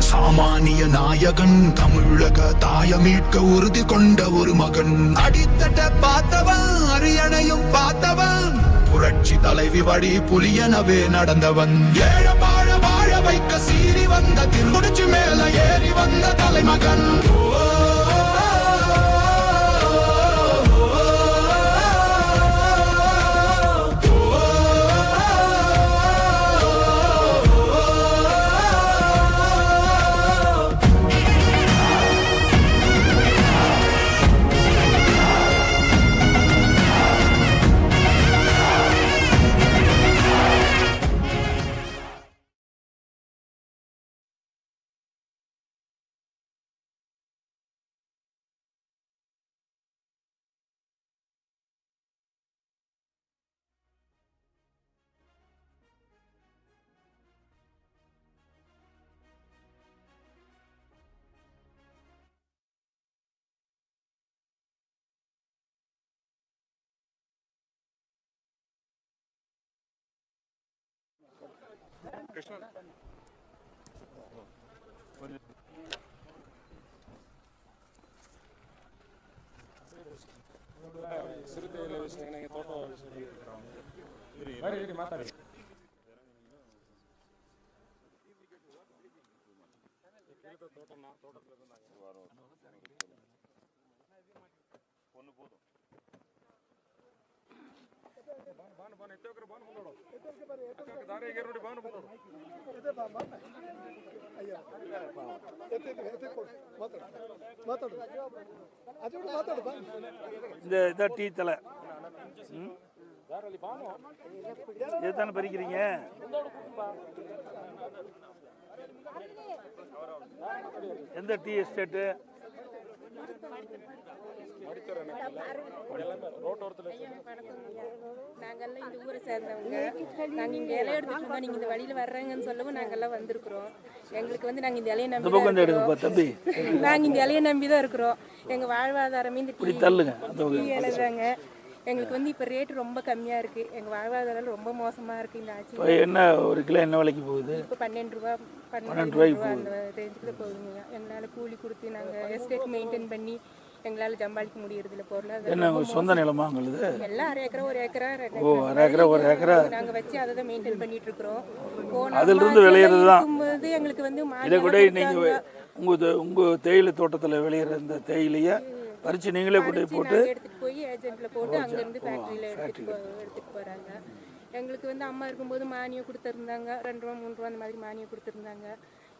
சாமானிய நாயகன் தமிழக தாய மீட்க உறுதி கொண்ட ஒரு மகன். அடித்தட்ட பார்த்தவன் அரியணையும் பார்த்தவன், புரட்சி தலைவி வழி புலியனவே நடந்தவன். ஏழ வாழ வாழ வைக்க சீறி வந்த திருமுடிச்சு மேல ஏறி வந்த தலைமகன். ಮಾತಾಡಿ இந்த டீ தலை இதுதானே பறிக்கிறீங்க? எந்த டீ எஸ்டேட்டு? நாங்கெல்லாம் இந்த ஊரை சேர்ந்தவங்க. நாங்க இங்க இலை எடுத்துட்டு இருக்கோம். நீங்க இந்த வழியில வர்றாங்கன்னு சொல்லவும் நாங்கெல்லாம் வந்திருக்கிறோம். எங்களுக்கு வந்து நாங்க இந்த இலையை நம்பி நாங்க இந்த இலையை நம்பிதான் இருக்கிறோம். எங்க வாழ்வாதாரமே இந்த டீ இலைதாங்க. எங்களுக்கு வந்து இப்ப ரேட் ரொம்ப கம்மியா இருக்கு. எங்க வாழ்வாதாரம் ரொம்ப மோசமா இருக்கு. இந்த ஆட்சி என்ன ஒரு கிலோ என்ன விலைக்கு போகுது? இப்ப 12 ரூபாய் அந்த ரேஞ்சுக்கு போகுதுங்க. எங்களால கூலி கொடுத்து நாங்க எஸ்டேட் மெயின்டைன் பண்ணி எங்களால ஜம்பாளிக்க முடியறது இல்ல. பொருளாதாரம் சொந்த நிலமா உங்களுக்கு? எல்லாம் அரை ஏக்கரா ஒரு ஏக்கரா நாங்க வச்சு அதை தான் மெயின்டைன் பண்ணிட்டு இருக்கிறோம். அதுல இருந்து விளையிறதுதான் எங்களுக்கு வந்து இதை கூட நீங்க உங்க தேயிலை தோட்டத்துல விளையிற இந்த தேயிலைய பறிச்சு நீங்களே கொண்டு போட்டு எடுத்துட்டு போய் ஏஜென்ட்ல போட்டு அங்க இருந்து ஃபேக்டரியில எடுத்துட்டு போறாங்க. எங்களுக்கு வந்து அம்மா இருக்கும்போது மானியம் கொடுத்துருந்தாங்க. 2 ரூபா 3 ரூபா அந்த மாதிரி மானியம் கொடுத்துருந்தாங்க.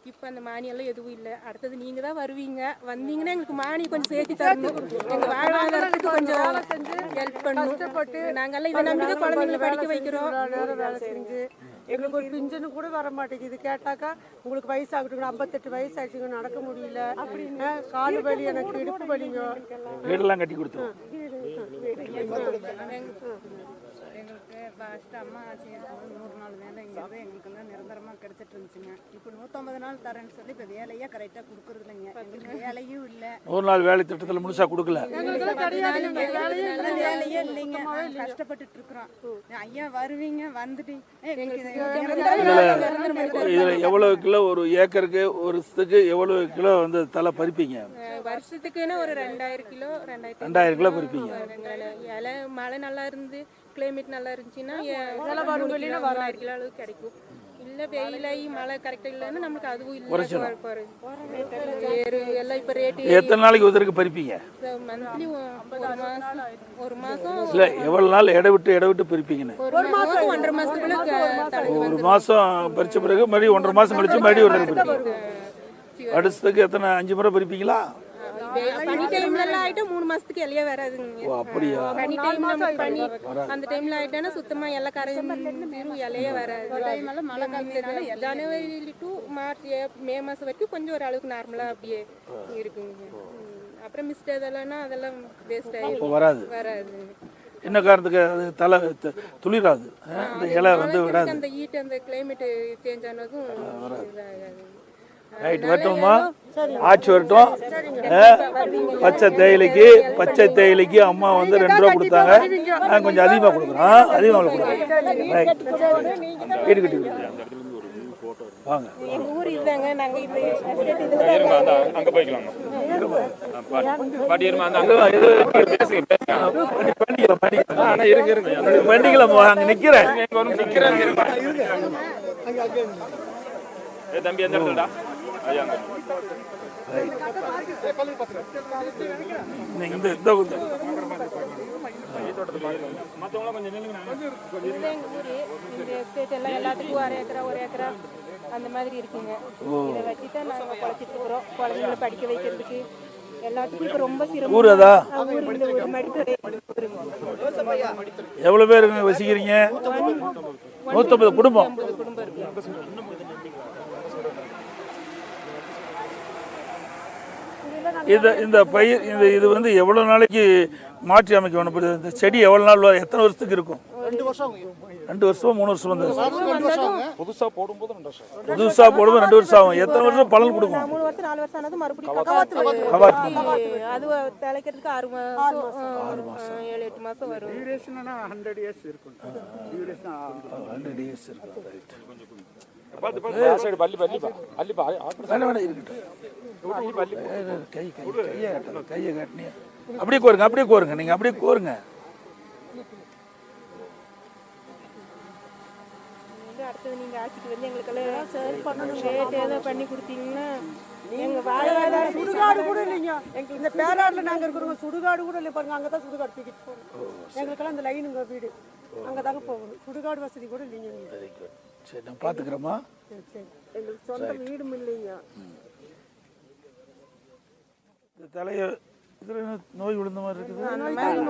இப்போ அந்த மானியம் எல்லாம் எதுவும் இல்லை. அடுத்தது நீங்க தான் வருவீங்க. வந்தீங்கன்னா எங்களுக்கு மானியம் கொஞ்சம் சேர்த்து தரணும். எங்க வாழ்வாதாரத்துக்கு கொஞ்சம் ஹெல்ப் பண்ணணும். நாங்கெல்லாம் இதை நம்பி தான் குழந்தைங்களை படிக்க வைக்கிறோம். வேலை செஞ்சு எங்களுக்கு ஒரு பிஞ்சனு கூட வர மாட்டேங்குது. கேட்டாக்கா உங்களுக்கு வயசாகட்டும், 58 வயசு ஆச்சுங்க, நடக்க முடியல அப்படின்னு. காலு வலி, எனக்கு இடுப்பு வலிங்க. வீடெல்லாம் கட்டி கொடுத்தோம். எங்களுக்கு ஃபஸ்ட்டு அம்மா ஆட்சி 100 நாள் வேலை இங்கிறது எங்களுக்கெல்லாம் நிரந்தரமாக கிடச்சிட்டு இருந்துச்சுங்க. இப்போ 150 நாள் தரேன்னு சொல்லி இப்போ வேலையாக கரெக்டாக கொடுக்குறது இல்லைங்க. எங்களுக்கு வேலையும் இல்லை. 100 நாள் வேலை திட்டத்தில் முழுசாக கொடுக்கல. வேலையே இல்லைங்க. கஷ்டப்பட்டுட்டு இருக்கிறோம். ஐயா வருவீங்க, வந்துட்டு இதில் எவ்வளோ கிலோ ஒரு ஏக்கருக்கு ஒரு வருஷத்துக்கு எவ்வளோ கிலோ வந்து தலை பறிப்பீங்க? வருஷத்துக்குன்னா ஒரு 2000 கிலோ 2000 கிலோ பறிப்பீங்க. இலை மழை நல்லா இருந்து கிளைமேட் நல்லா இருந்துச்சுன்னா 1000 கிலோ அளவுக்கு கிடைக்கும். இல்ல வெயிலாகி மழை கரெக்டாக இல்லைன்னா நம்மளுக்கு அதுவும் இல்லை. ஏறு எல்லாம் இப்போ ரேட்டு எத்தனை நாளைக்கு ஒருத்தருக்கு பறிப்பீங்க? மந்த்லி ஒரு மாதம் இல்லை எவ்வளோ நாள் இட விட்டு பறிப்பீங்கன்னு? ஒரு மாதம் 1.5 மாதத்துக்குள்ள ஒரு மாதம் பறித்த பிறகு மறுபடியும் 1.5 மாதம் கழிச்சு மறுபடியும் ஒரு தடவை பறிப்பீங்க. அடுத்ததுக்கு எத்தனை 5 முறை பறிப்பீங்களா? பனி டைம்ல எல்லாம் ஆயிட்டா 3 மாசத்துக்கு எல்லையே வராதுங்க. ஓ அப்படியா? பனி டைம்ல பனி அந்த டைம்ல ஆயிட்டானா சுத்தமா எல்லாம் கரைஞ்சிரும், இலையே வராது. ஜனவரி டு மார்ச் மே மாசம் வரைக்கும் கொஞ்சம் ஒரு அளவுக்கு நார்மலா அப்படியே இருக்குங்க. அப்புறம் மிஸ்ட் அதெல்லாம் வேஸ்ட் ஆயிடும், வராது. என்ன காரணத்துக்கு? அது தலை துளிராது, இந்த இலை வந்து விடாது. அந்த ஹீட் அந்த கிளைமேட் சேஞ்ச் ஆனதும் இதாகாது. ரைட், வரட்டும்மா, ஆட்சி வரட்டும். பச்சை தேயிலைக்கு அம்மா வந்து 2 ரூபா கொடுத்தாங்க. நான் கொஞ்சம் அதிகமாக கொடுக்குறோம், அதிகமாக கொடுக்குறேன். ரைட், வீடு கட்டி வாங்க. எங்க ஊர் இதுதாங்க. நாங்க பண்ணிக்கலாம், அங்க நிக்கிறேன். தம்பி எந்த இடத்துலடா? எல்லாத்துக்கும் 1 ஏக்கரா 1 ஏக்கரா அந்த மாதிரி இருக்குங்க. இதை வச்சு தான் நாங்க குழச்சிட்டு இருக்கிறோம். குழந்தைங்களை படிக்க வைக்கிறதுக்கு எல்லாத்துக்கும் இப்ப ரொம்ப சிரமம். ஊர் அதா? இந்த ஒரு மடித்துறை. எவ்வளவு பேர் வசிக்கிறீங்க? 150 குடும்பம். குடும்பம் இருக்கு. இந்த பயிர் இது வந்து எவ்வளவு நாளைக்கு மாற்றி அமைக்க வேணும்? இந்த செடி எவ்வளவு நாள், எத்தனை வருஷத்துக்கு இருக்கும்? 2 வருஷம் 3 வருஷம் வந்து புதுசா போடும்போது 2 வருஷம் ஆகும். எத்தனை வருஷம் பலன் கொடுக்கும்? 3 வருஷம் 4 வருஷம் ஆனது மறுபடியும் அது தலைக்கிறதுக்கு 6 மாசம் 7-8 மாசம் வரும். 100 years இருக்கும். 100 years இருக்கும். அப்படியே கோருங்க, நீங்க அப்படியே கோருங்க. அடுத்தது நீங்க ஆட்சிக்கு வந்து எங்களுக்கெல்லாம் சரி பண்ணணும், ரேட் ஏதோ பண்ணி கொடுத்தீங்கன்னா எங்க சுடுகாடு கூட இல்லைங்க. இந்த பேராடுல நாங்க இருக்கிறோம், சுடுகாடு கூட இல்லை பாருங்க. அங்கதான் சுடுகாடு தூக்கிட்டு போகணும். எங்களுக்கெல்லாம் இந்த லைனுங்க வீடு அங்கதாங்க போகணும். சுடுகாடு வசதி கூட இல்லைங்க. சரி, நான் பாத்துக்கிறேம்மா. எங்களுக்கு சொந்த வீடும் இல்லைங்க. இந்த தலைய இதுல நோய் விழுந்த மாதிரி இருக்குது.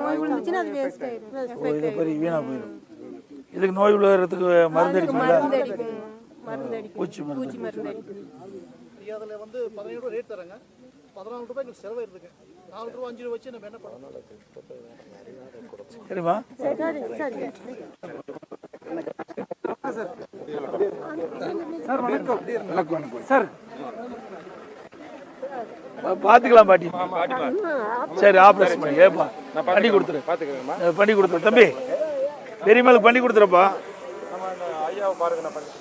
நோய் விழுந்துச்சுன்னா அது வேஸ்ட் ஆயிடும், இது பெரிய வீணா போயிடும். இதுக்கு நோய் விழுகிறதுக்கு மருந்து அடிப்பீங்களா? பூச்சி மருந்து. அதில் வந்து 17 ரூபா ரேட் தராங்க. 14 ரூபாய் எங்களுக்கு செலவு இருக்குங்க. 4 ரூபா 5 ரூபா வச்சு நம்ம என்ன பண்ணலாம்? சரிம்மா. சார் பாத்துக்கலாம் பாட்டி. சரி, ஆபரேஷன் பண்ணி கொடுத்துரு தம்பி. பெரியம்மாளுக்கு பண்ணி கொடுத்துறப்பா. ஐயாவை பாருங்க, நான் பண்ணி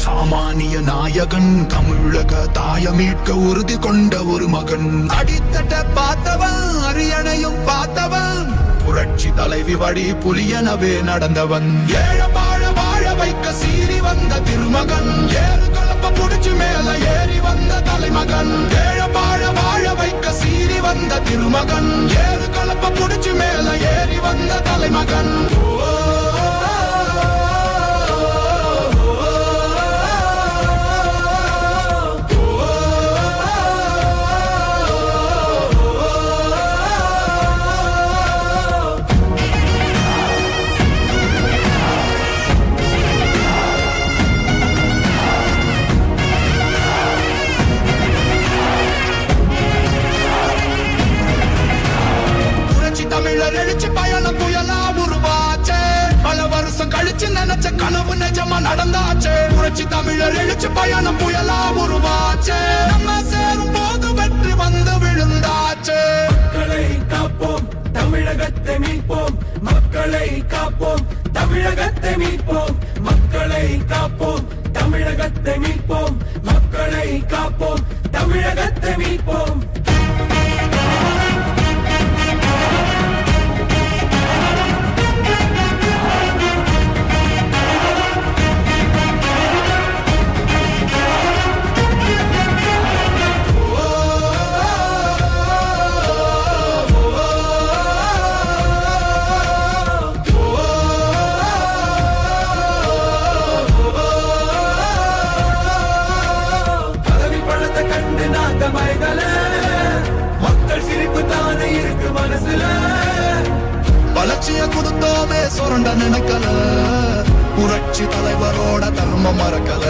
சாமானிய நாயகன், தமிழக தாய மீட்க உறுதி கொண்ட ஒரு மகன். அடித்தட்ட பார்த்தவன், அரியணையும் பார்த்தவன், புரட்சி தலைவி வழி புலியனவே நடந்தவன். ஏழ வாழ வைக்க சீறி வந்த திருமகன், ஏறு கலப்ப புடிச்சு மேல ஏறி வந்த தலைமகன். ஏழ வாழ வைக்க சீறி வந்த திருமகன், ஏறு கலப்ப புடிச்சு மேல ஏறி வந்த தலைமகன். தமிழர் எழுச்சி பயணம் புயலா உருவாய் கனவு நிஜமா நடந்தாச்சே புரட்சி தமிழர் எழுச்சி பயணம் புயலா உருவாச்சே நம்ம சேரும் போது வெற்றி வந்து விழுந்தாச்சே மக்களை காப்போம் தமிழகத்தை மீட்போம் மக்களை காப்போம் தமிழகத்தை மீட்போம் மக்களை காப்போம் தமிழகத்தை மீட்போம் மக்களை காப்போம் தமிழகத்தை மீட்போம் மக்கள் சிரிப்பு தானே இருக்கு மனசுல வளர்ச்சிய கொடுத்தோமே சுரண்ட நினைக்கல புரட்சி தலைவரோட தர்மம் மறக்கல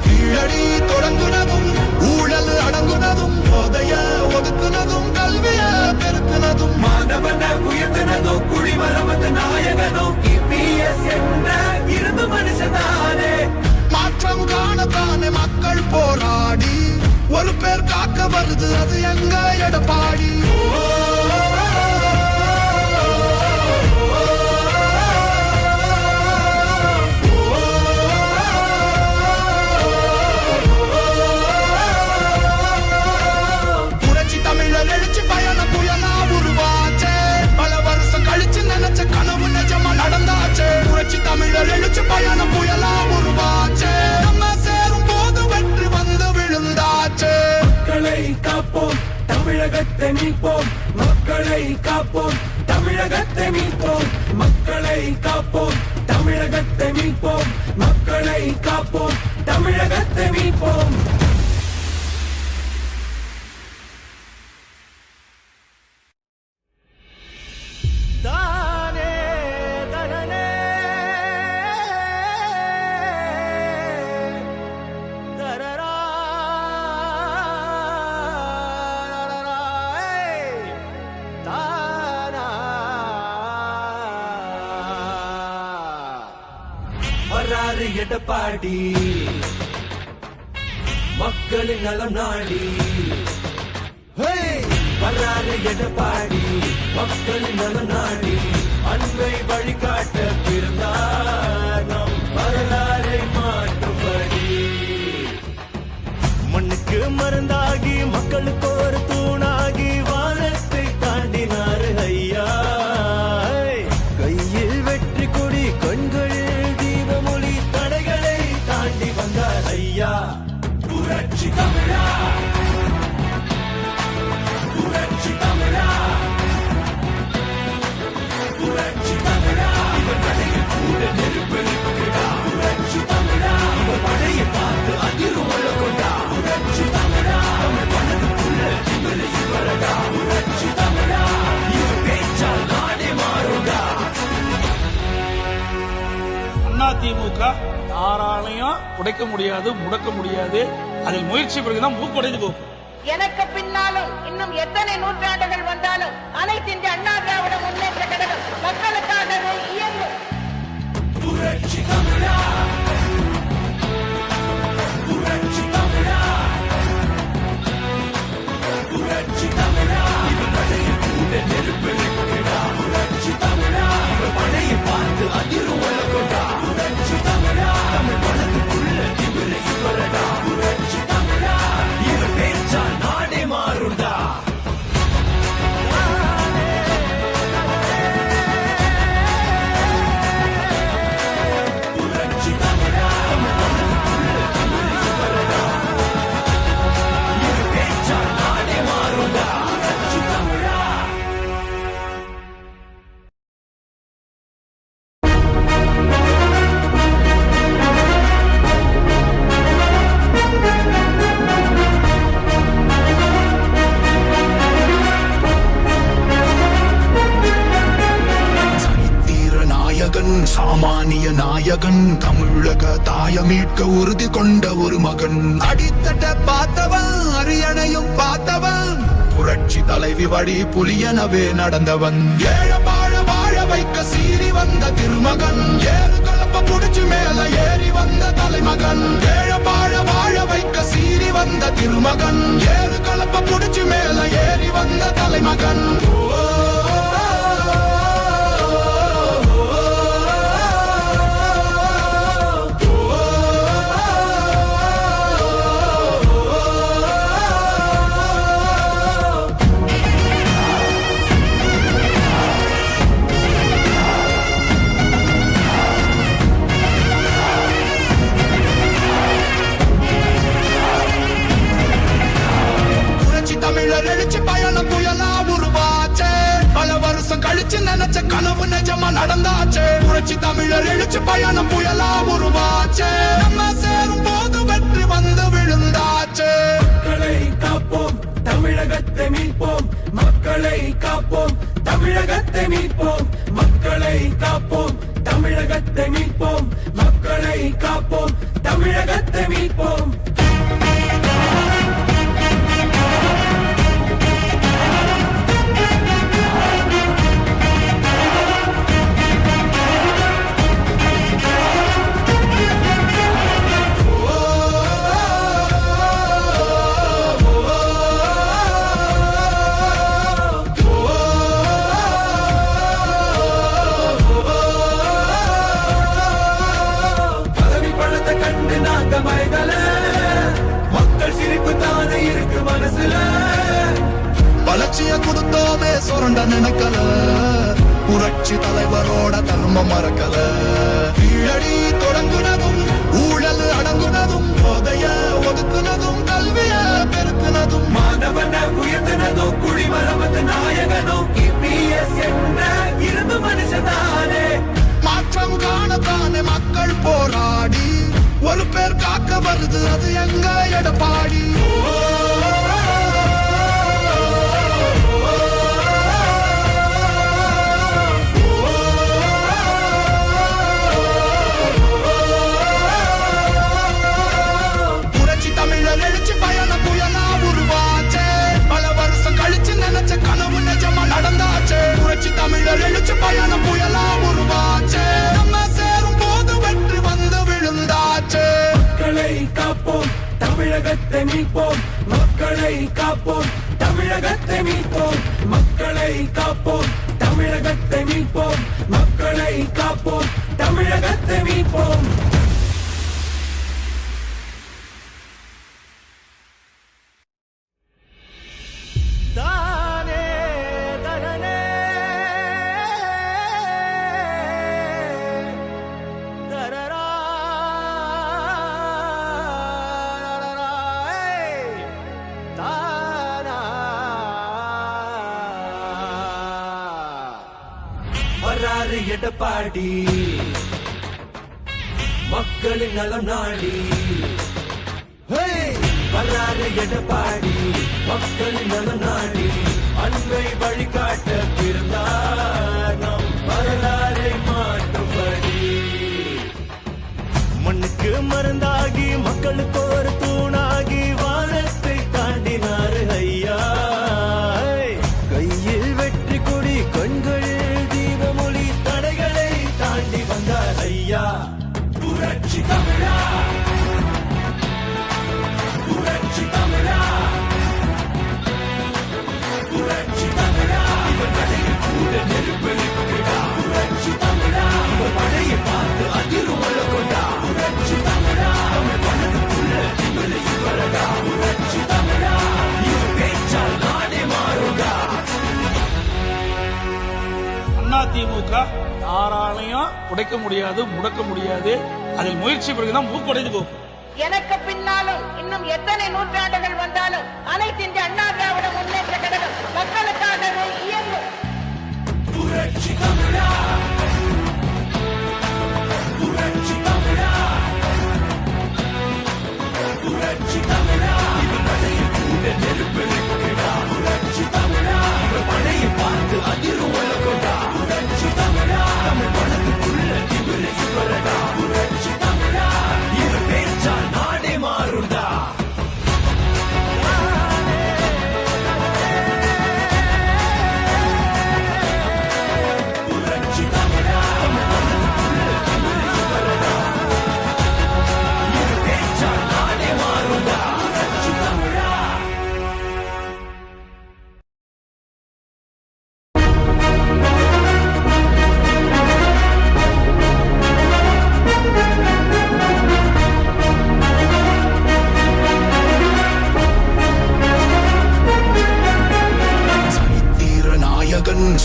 கீழடி தொடங்குனதும் ஊழல் அடங்குனதும் போதைய ஒதுக்குனதும் கல்விய பெருக்குனதும் மாணவன உயர்த்தினதும் குடிமரமது நாயகனும் இபிஎஸ் என்ற இருந்து மனுஷனானே மாற்றம் காணத்தானே மக்கள் போராடி ஒரு பேர் காக்க வருது அது எங்க எடப்பாடி புரட்சி தமிழர் எழுச்சி பயணம் புயலா உருவாச்சே பல வருஷம் கழிச்சு நினைச்ச கனவு நிஜமா நடந்தாச்சே புரட்சி தமிழர் எழுச்சி பயணம் புயலா உருவாச்சே நம்ம சேரும் போது வெற்றி வந்து விழுந்தாச்சே மக்களை காப்போம் தமிழகத்தை மீட்போம் மக்களை காப்போம் தமிழகத்தை மீட்போம் மக்களை காப்போம் தமிழகத்தை மீட்போம் மக்களை காப்போம் தமிழகத்தை மீட்போம் வராறு எடப்பாடி மக்களின் நலம் நாடி வராறு எடப்பாடி மக்களின் நலம் நாடி அன்பை வழிகாட்ட பிறந்தார் நம் வரலாறை மாற்றும்படி மண்ணுக்கு மருந்தாகி மக்களுக்கு ஒரு தூணாகி வானத்தை தாண்டினார் ஐயா கையில் வெற்றி கொடி கண்களில் தீபமொழி தடைகளை தாண்டி வந்தார் ஐயா புரட்சி தமிழா புரட்சி தமிழா புரட்சி தமிழா இவர் நடையில் கூட நெருப்பெருக்குடா புரட்சி தமிழா இவர் மழையை பார்த்து அதிரும் கொண்டா புரட்சி தமிழா தமிழ் மனதுக்குள்ள திமிரை இவரடா புரட்சி தமிழா இவர் பேச்சால் நாடே மாறுடா அதிமுக யாராலையும் உடைக்க முடியாது முடக்க முடியாது அதில் முயற்சி பிறகுதான் மூக்குடைந்து போகும் எனக்கு பின்னாலும் இன்னும் எத்தனை நூற்றாண்டுகள் வந்தாலும் அனைத்து இந்திய அண்ணா திராவிட முன்னேற்ற கழகம் மக்களுக்காகவே இயங்கும் புரட்சி தமிழா புரட்சி தமிழா புரட்சி தமிழா இவர் நடையில் கூட நெருப்பெருக்குடா புரட்சி தமிழா இவர் மழையை பார்த்து அதிரும் கொண்டா புரட்சி தமிழா தமிழ் மனதுக்குள்ள திமிரை இவரடா புரட்சி தமிழா இவர் பேச்சால் நாடே மாறுடா புரட்சி தமிழா தமிழ் மனதுக்குள்ள திமிரை இவரடா இவர் பேச்சால் நாடே மாறுடா புரட்சி தமிழா சாமானிய நாயகன் தமிழக தாய மீட்க உறுதி கொண்ட ஒரு மகன் அடித்தட்ட பார்த்தவன் அரியணையும் பார்த்தவன் புரட்சி தலைவி வழி புலியனவே நடந்தவன் ஏழ வாழ வைக்க சீறி வந்த திருமகன் ஏறுகள கலப்ப புடிச்சு மேல ஏறி வந்த தலைமகன் ஏழ பாழ வாழ வைக்க சீறி வந்த திருமகன் ஏறு கலப்ப புடிச்சு மேல ஏறி வந்த தலைமகன் தமிழர் எழுச்சி பயணம் புயலா உருவாச்சே பல வருஷம் கழிச்சு நினைச்ச கனவு நிஜமா நடந்தாச்சே புரட்சி தமிழர் எழுச்சி பயணம் புயலா உருவாச்சே நம்ம சேரும் போது வெற்றி வந்து விழுந்தாச்சே மக்களை காப்போம் தமிழகத்தை மீட்போம் மக்களை காப்போம் தமிழகத்தை மீட்போம் மக்களை காப்போம் தமிழகத்தை மீட்போம் மக்களை காப்போம் தமிழகத்தை மீட்போம் மக்கள் சிரிப்பு தானே இருக்கு மனசுல வளர்ச்சிய கொடுத்தோமே சுரண்ட நினைக்கல புரட்சி தலைவரோட தர்மம் மறக்கல கீழடி தொடங்குனதும் ஊழல் அடங்குனதும் போதைய ஒதுக்குனதும் கல்விய பெருக்குனதும் மாணவன உயர்த்தினதும் குடிமரமத்து நாயகனும் இபிஎஸ் என்ற இருந்து மனுஷதானே மாற்றம் காணத்தானே மக்கள் போராடி ஒரு பேர் காக்க வருது அது எங்க எடப்பாடி புரட்சி தமிழர் எழுச்சி பயணம் புயலா உருவாச்சே பல வருஷம் கழிச்சு நினைச்ச கனவு நிஜமா நடந்தாச்சே புரட்சி தமிழர் எழுச்சி பயணம் புயலா உருவாச்சே நம்ம சேரும் போது வெற்றி வந்து விழுந்தாச்சே மக்களை காப்போம் தமிழகத்தை மீட்போம் மக்களை காப்போம் தமிழகத்தை மீட்போம் மக்களை காப்போம் தமிழகத்தை மீட்போம் மக்களை காப்போம் தமிழகத்தை மீட்போம் வராறு எடப்பாடி மக்களின் நலம் நாடி வராறு எடப்பாடி மக்களின் நலம் நாடி அன்பை வழிகாட்ட பிறந்தார் நம் வரலாறை மாற்றும்படி மண்ணுக்கு மருந்தாகி மக்களுக்கு ஒரு தூணாகி வானத்தை தாண்டினார் ஐயா கையில் வெற்றி கொடி கண்களில் தீபமொழி தடைகளை தாண்டி வந்தார் ஐயா புரட்சி தமிழா புரட்சி தமிழா புரட்சி தமிழா இவன் நடையில் கூட நெருப்பெழுப்புடா புரட்சி தமிழா இவன் மழையை பார்த்து அதிர்வல கொண்டா புரட்சி தமிழா தமிழ் மனதுக்குள்ள திமிழை வரடா புரட்சி தமிழா இவன் பேச்சால் நாடே மாறுடா அதிமுக யாராலையும் உடைக்க முடியாது முடக்க முடியாது அதில் முயற்சி பிறகுதான் மூக்குடைந்து போகும் எனக்கு பின்னாலும் இன்னும் எத்தனை நூற்றாண்டுகள் வந்தாலும் அனைத்து இந்திய அண்ணா திராவிட முன்னேற்ற கழகம் மக்களுக்காகவே இயங்கும் புரட்சி தமிழா புரட்சி தமிழா புரட்சி தமிழா இவன் மழையில் கூட நெருப்பெழுப்புடா புரட்சி தமிழா இவன் மழையை பார்த்து அதிர்வல கொண்டா புரட்சி தமிழா தமிழ் மனதுக்குள்ள திமிழை வரடா புரட்சி தமிழா இவன் பேச்சால் நாடே மாறுடா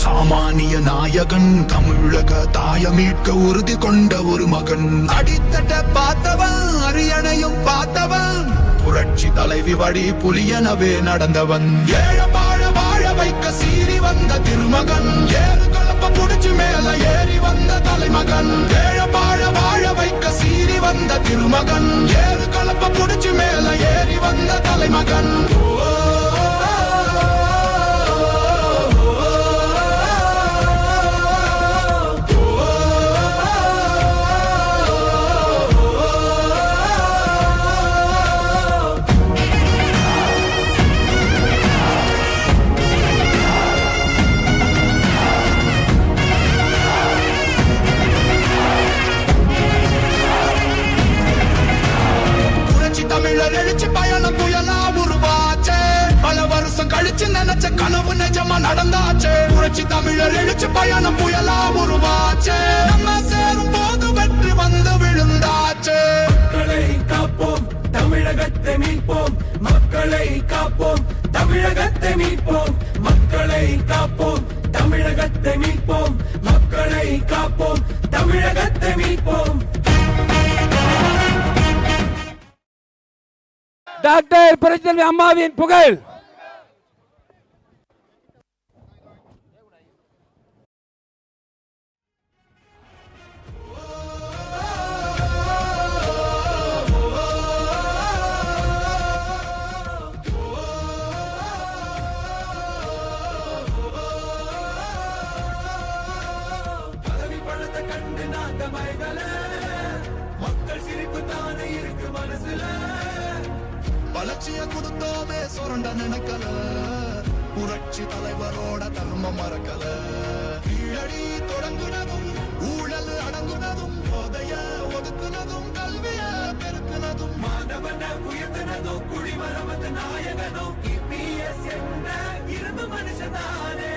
சாமானிய நாயகன் தமிழக தாய மீட்க உறுதி கொண்ட ஒரு மகன் அடித்தட்ட பார்த்தவன் அரியணையும் பார்த்தவன் புரட்சி தலைவி வழி புலியனவே நடந்தவன் ஏழ வாழ வாழ வைக்க சீறி வந்த திருமகன் ஏறு கலப்ப புடிச்சு மேல ஏறி வந்த தலைமகன் ஏழ வாழ வாழ வைக்க சீறி வந்த திருமகன் ஏறு கலப்ப புடிச்சு மேல ஏறி வந்த தலைமகன் தமிழர் எழுச்சி பயணம் புயலா உருவாச்சே பல வருஷம் கழிச்சு நினைச்ச கனவு நிஜமா நடந்தாச்சே புரட்சி தமிழர் எழுச்சி பயணம் புயலா உருவாச்சே நம்ம சேரும் போது வெற்றி வந்து விழுந்தாச்சே மக்களை காப்போம் தமிழகத்தை மீட்போம் மக்களை காப்போம் தமிழகத்தை மீட்போம் மக்களை காப்போம் தமிழகத்தை மீட்போம் மக்களை காப்போம் தமிழகத்தை மீட்போம் டாக்டர் புரட்சித்தலைவி அம்மாவின் புகழ். கண்டு நாங்க மயங்கல மக்கள் சிரிப்பு தானே இருக்கு மனசுல வளர்ச்சிய கொடுத்தோமே சுரண்ட நினைக்கல புரட்சி தலைவரோட தர்மம் மறக்கல கீழடி தொடங்குனதும் ஊழல் அடங்குனதும் போதைய ஒதுக்குனதும் கல்விய பெருக்குனதும் மாணவன உயர்த்தினதும் குடிமரமது நாயகனும் இபிஎஸ் என்ற இரும்பு மனுஷனானே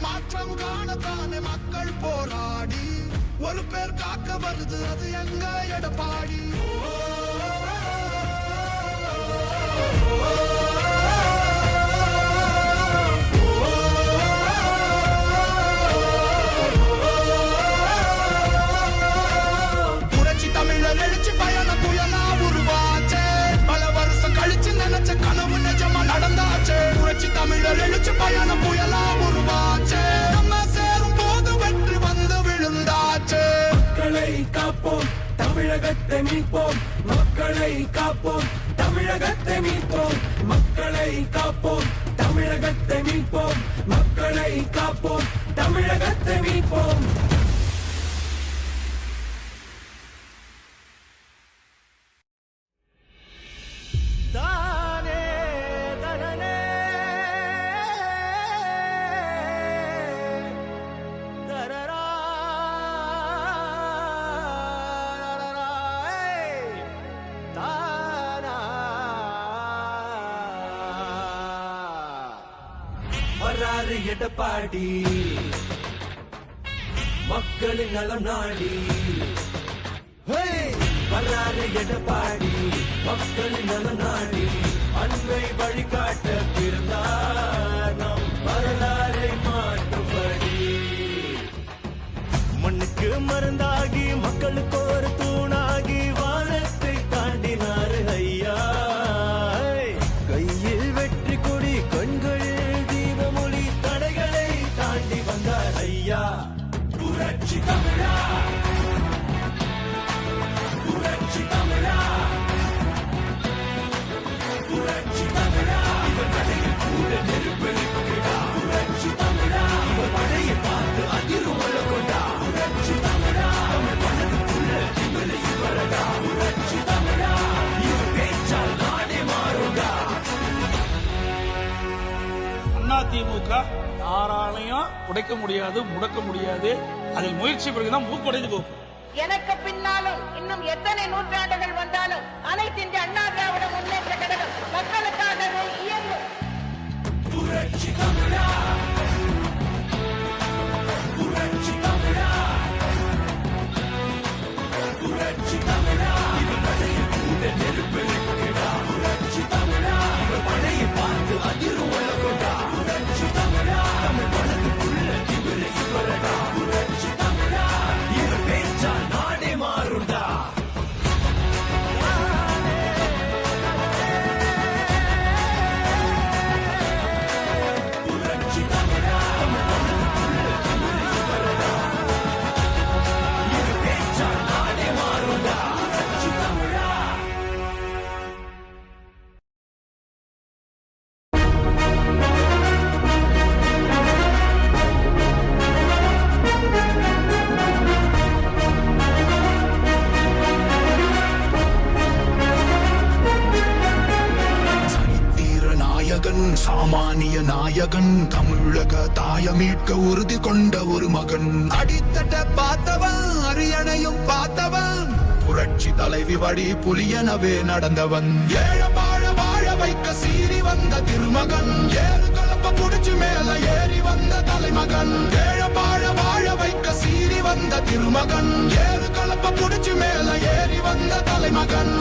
மாற்றம் காணத்தானே மக்கள் போராடி ஒரு பேர் காக்க வருது அது எங்க எடப்பாடி புரட்சி தமிழர் எழுச்சி பயணம் புயலா உருவாச்சே பல வருஷம் கழிச்சு நினைச்ச கனவு நிஜமா நடந்தாச்சே புரட்சி தமிழர் எழுச்சி பயணம் புயலா உருவாச்சே நம்ம சேரும் போது வெற்றி வந்து விழுந்தாச்சே மக்களை காப்போம் தமிழகத்தை மீட்போம் மக்களை காப்போம் தமிழகத்தை மீட்போம் மக்களை காப்போம் தமிழகத்தை மீட்போம் மக்களை காப்போம் தமிழகத்தை மீட்போம் தானே தனனே தரரா வராறு எடப்பாடி மக்களின் நலம் நாடி வராறு எடப்பாடி மக்களின் நலம் நாடி அன்பை வழிகாட்ட பிறந்தார் நம் வரலாறை மாற்றும்படி மண்ணுக்கு மருந்தாகி மக்களுக்கு ஒரு தூணாகி வானத்தை தாண்டினார் ஐயா கையில் வெற்றி கொடி கண்களில் தீபமொழி தடைகளை தாண்டி வந்தார் ஐயா புரட்சி தமிழா புரட்சி தமிழா புரட்சி தமிழா இவர் நடையில் கூட நெருப்பெருக்கிறா புரட்சி தமிழா இவர் படையை பார்த்து அதிரும் கொண்டா புரட்சி தமிழா தமிழ் மனதுக்குள்ள திமிலை இவரடா புரட்சி தமிழா இவர் பேச்சால் நாடே மாறுண்டா அதிமுக யாராலையும் உடைக்க முடியாது முடக்க முடியாது அதில் முயற்சி பிறகுதான் மூக்குடைந்து போகும் எனக்கு பின்னாலும் இன்னும் எத்தனை நூற்றாண்டுகள் வந்தாலும் அனைத்து இந்திய அண்ணா திராவிட முன்னேற்ற கழகம் மக்களுக்காகவே இயங்கும் புரட்சி தமிழா புரட்சி தமிழா புரட்சி தமிழா இவர் நடையில் கூட நெருப்பெருக்கிறா புரட்சி தமிழா இவர் படையை பார்த்து அதிரும் கொண்டா புரட்சி தமிழா தமிழ் மனதுக்குள்ள மானிய நாயகன் தமிழக தாய மீட்க உறுதி கொண்ட ஒரு மகன் அடித்தட்ட பார்த்தவன் அரியணையும் பார்த்தவன் புரட்சி தலைவி வழி புலியனவே நடந்தவன் ஏழ வாழ வாழ வைக்க சீறி வந்த திருமகன் ஏறு கலப்ப புடிச்சு மேல ஏறி வந்த தலைமகன் ஏழ வாழ வாழ வைக்க சீறி வந்த திருமகன் ஏறு கலப்ப புடிச்சு மேல ஏறி வந்த தலைமகன்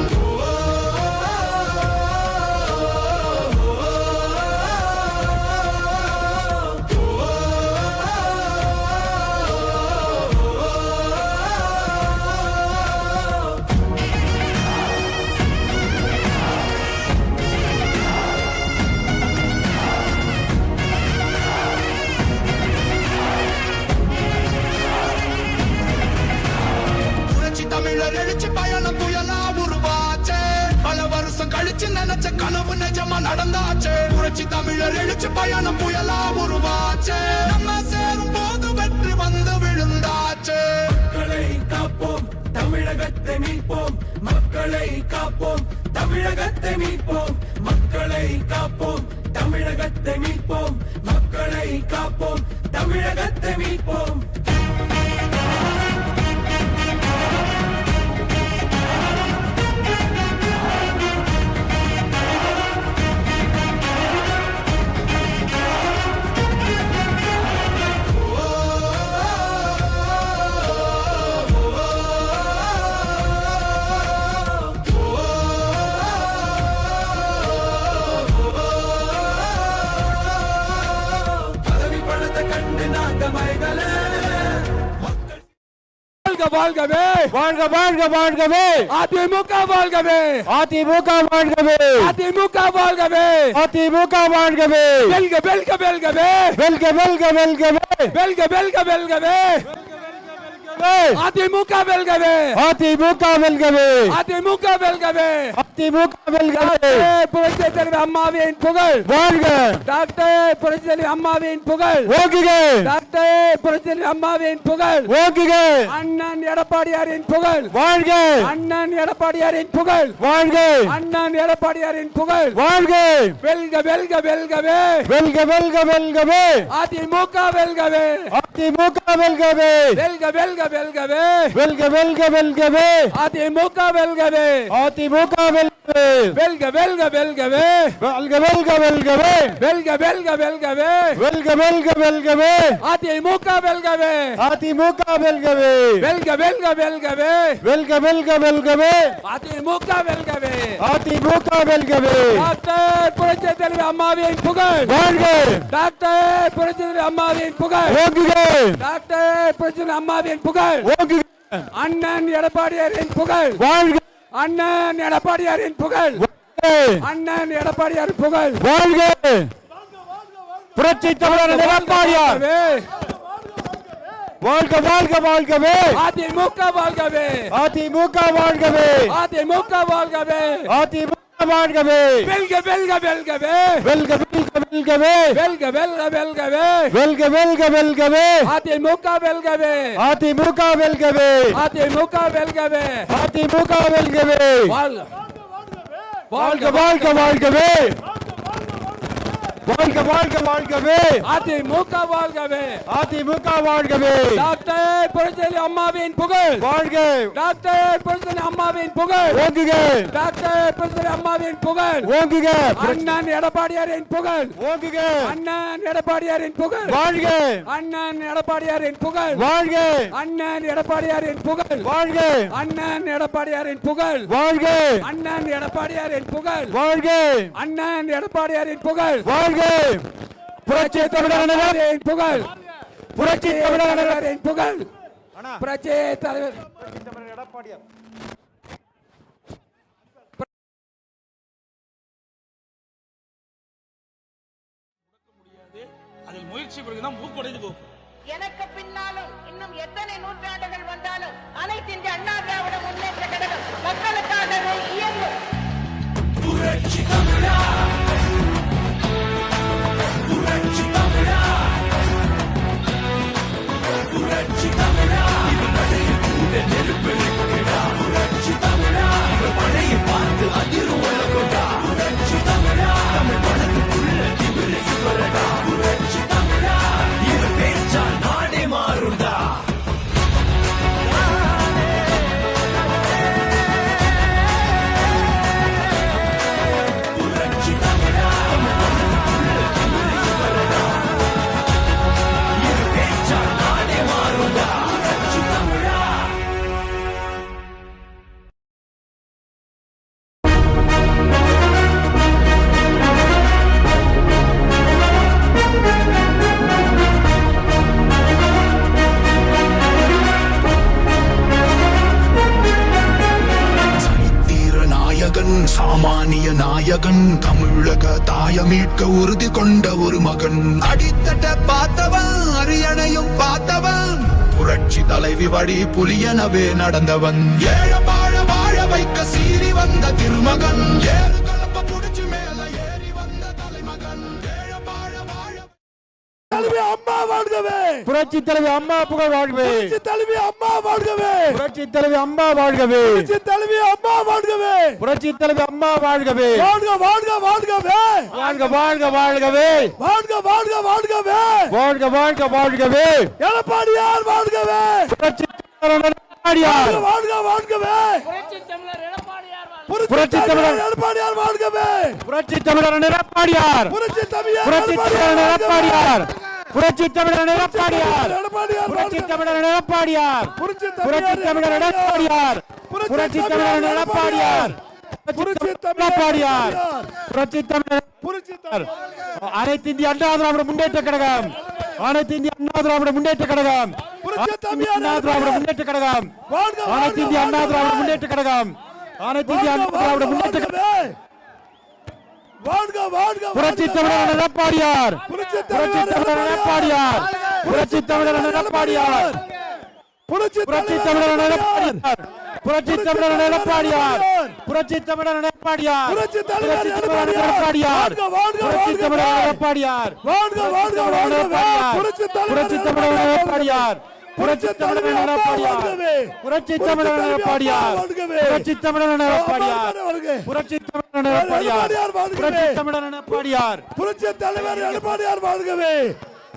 தமிழர் எழுச்சி பயணம் புயலா உருவாச்சே பல வருஷம் கழிச்சு நினைச்ச கனவு நிஜமா நடந்தாச்சே புரட்சி தமிழர் எழுச்சி பயணம் புயலா உருவாச்சே நம்ம சேரும் போது வெற்றி வந்து விழுந்தாச்சே மக்களை காப்போம் தமிழகத்தை மீட்போம் மக்களை காப்போம் தமிழகத்தை மீட்போம் மக்களை காப்போம் தமிழகத்தை மீட்போம் மக்களை காப்போம் தமிழகத்தை மீட்போம் வாழ்கவே வாழ்க வாழ்க வாழ்கவே அதிமுக வாழ்கவே அதிமுக வாழ்கவே அதிமுக வாழ்கவே அதிமுக வாழ்கவே வெல்க வெல்க வெல்கவே வெல்க வெல்க வெல்கவே வெல்க வெல்க வெல்கவே அதிமுக வெல்கவே அதிமுக வெல்கவே அதிமுக வெல்கவே அதிமுக வெல்கவே புரட்சி தலைவி அம்மாவின் புகழ் வாழ்க டாக்டர் புரட்சி தலைவி அம்மாவின் புகழ் ஓங்குக டாக்டர் புரட்சி தலைவி அம்மாவின் புகழ் ஓங்குக அண்ணன் எடப்பாடியாரின் புகழ் வாழ்க அண்ணன் எடப்பாடியாரின் புகழ் வாழ்க அண்ணன் எடப்பாடியாரின் புகழ் வாழ்க வெல்க வெல்க வெல்கவே வெல்க வெல்க வெல்கவே அதிமுக வெல்கவே அதிமுக வெல்கவே வெல்க வெல்க வெல்கவே வெல்க வெல்க வெல்கவே அதிமுக வெல்கவே அதிமுக வெல்கவே வெல்க வெல்க வெல்கவே வெல்க வெல்க வெல்கவே வெல்க வெல்க வெல்கவே வெல்க வெல்க வெல்கவே அதிமுக வெல்கவே அதிமுக வெல்கவே வெல்க வெல்க வெல்கவே வெல்க வெல்க வெல்கவே அதிமுக வெல்கவே அதிமுக வெல்கவே டாக்டர் புரட்சி தலைவி அம்மாவின் புகழ் வாழ்க டாக்டர் புரட்சி தலைவி அம்மாவின் புகழ் ஓங்குக டாக்டர் புரட்சி தலைவி அம்மாவின் புகழ் ஓங்குக அண்ணன் எடப்பாடியாரின் புகழ் வாழ்க அண்ணன் எடப்பாடியாரின் புகழ் அண்ணன் எடப்பாடியார் புகழ் வாழ்க புரட்சி தமிழர் எடப்பாடியார் வாழ்க வாழ்க வாழ்கவே அதிமுக வாழ்கவே அதிமுக வாழ்கவே அதிமுக வாழ்கவே அதிமுக வாழ்கவே வெல்க வெல்க வெல்கவே வெல்க வெல்க வெல்கவே வெல்க வெல்க வெல்கவே வெல்க வெல்க வெல்கவே அதிமுக வெல்கவே அதிமுக வெல்கவே அதிமுக வெல்கவே அதிமுக வெல்கவே வாழ்க வாழ்க வாழ்க வாழ்கவே வாழ்க வாழ்க வாழ்கவே அதிமுக வாழ்கவே அதிமுக வாழ்கவே டாக்டர் புரட்சி தலைவி அம்மாவின் புகழ் வாழ்க டாக்டர் புரட்சி தலைவி அம்மாவின் புகழ் ஓங்குக டாக்டர் புரட்சி தலைவி அம்மாவின் புகழ் ஓங்குக அண்ணன் எடப்பாடியாரின் புகழ் ஓங்குக அண்ணன் எடப்பாடியாரின் புகழ் வாழ்க அண்ணன் எடப்பாடியாரின் புகழ் வாழ்க அண்ணன் எடப்பாடியாரின் புகழ் வாழ்க அண்ணன் எடப்பாடியாரின் புகழ் வாழ்க அண்ணன் எடப்பாடியாரின் புகழ் வாழ்க அண்ணன் எடப்பாடியாரின் புகழ் வாழ்க புரட்சி தமிழரின் புகழ் புரட்சி தமிழரின் புகழ் புரட்சி தலைவர் எடப்பாடியார் அதில் முயற்சி பிறகுதான் மூக்குடைந்து போகும். எனக்கு பின்னாலும் இன்னும் எத்தனை நூற்றாண்டுகள் வந்தாலும் அனைத்து இந்திய அண்ணா திராவிட முன்னேற்ற கழகம் மக்களுக்காகவே இயங்கும். புரட்சி தமிழா புரட்சி தமிழா புரட்சி தமிழா இவன் நடையில் கூட நெருப்பெருக்குடா புரட்சி தமிழா இவன் படையை பார்த்து அதிரும் கொண்டா புரட்சி தமிழா தமிழ் மனதுக்குள்ள திமிரை சாமானிய நாயகன் தமிழக தாய மீட்க உறுதி கொண்ட ஒரு மகன் அடித்தட்ட பார்த்தவன் அரியணையும் பார்த்தவன் புரட்சி தலைவி வழி புலியனவே நடந்தவன் ஏழ வாழ வாழ வைக்க சீறி வந்த திருமகன் ஏறு கலப்ப புடிச்சு மேல ஏறி வந்த தலைமகன் ஏழ வாழ வாழ தலைவி அம்மா வாழ்கவே புரட்சி தலைவி அம்மா புகழ் வாழ்கவே புரட்சி தலைவி அம்மா வாழ்கவே புரட்சி தலைவி அம்மா வாழ்கவே புரட்சி தலைவி அம்மா வாழ்கவே புரட்சி தலைவி அம்மா வாழ்கவே வாழ்க வாழ்க வாழ்கவே வாழ்க வாழ்க வாழ்கவே வாழ்க வாழ்க வாழ்கவே வாழ்க வாழ்க வாழ்கவே எடப்பாடியார் வாழ்கவே புரட்சி தலைவர் எடப்பாடியார் வாழ்க வாழ்கவே புரட்சி தமிழர் எடப்பாடியார் புரட்சி தமிழர் எடப்பாடியார் வாழ்கவே புரட்சி தமிழர் எடப்பாடியார் புரட்சி தமிழர் எடப்பாடியார் புரட்சி தமிழர் எடப்பாடியார் புரட்சி தமிழர் எடப்பாடியார் புரட்சி தமிழர் எடப்பாடியார் புரட்சி தமிழர் எடப்பாடியார் புரட்சி எடப்பாடியார் புரட்சி தமிழர் அனைத்து இந்திய அண்ணா திராவிட முன்னேற்ற கழகம் அனைத்து இந்திய அண்ணா திராவிட முன்னேற்ற கழகம் அண்ணா திராவிட முன்னேற்ற கழகம் அனைத்து இந்திய அண்ணா திராவிட முன்னேற்ற கழகம் அனைத்து இந்திய அண்ணா திராவிட முன்னேற்ற கழகம் புரட்சி தமிழர் எடப்பாடியார் புரட்சி தமிழர் எடப்பாடியார் புரட்சி தமிழர் எடப்பாடியார் புரட்சி தமிழர் எடப்பாடியார் புரட்சி தமிழர் எடப்பாடியார் புரட்சி தமிழர் எடப்பாடியார் புரட்சி தமிழர் எடப்பாடியார் புரட்சி தமிழர் எடப்பாடியார் புரட்சி தமிழர் எடப்பாடியார் புரட்சி தமிழர் எடப்பாடியார் புரட்சி தமிழர் எடப்பாடியார் புரட்சி தமிழர் எடப்பாடியார் புரட்சி தமிழர் எடப்பாடியார் புரட்சி தமிழர் எடப்பாடியார் புரட்சி தலைவர் எடப்பாடியார் வாழ்கவே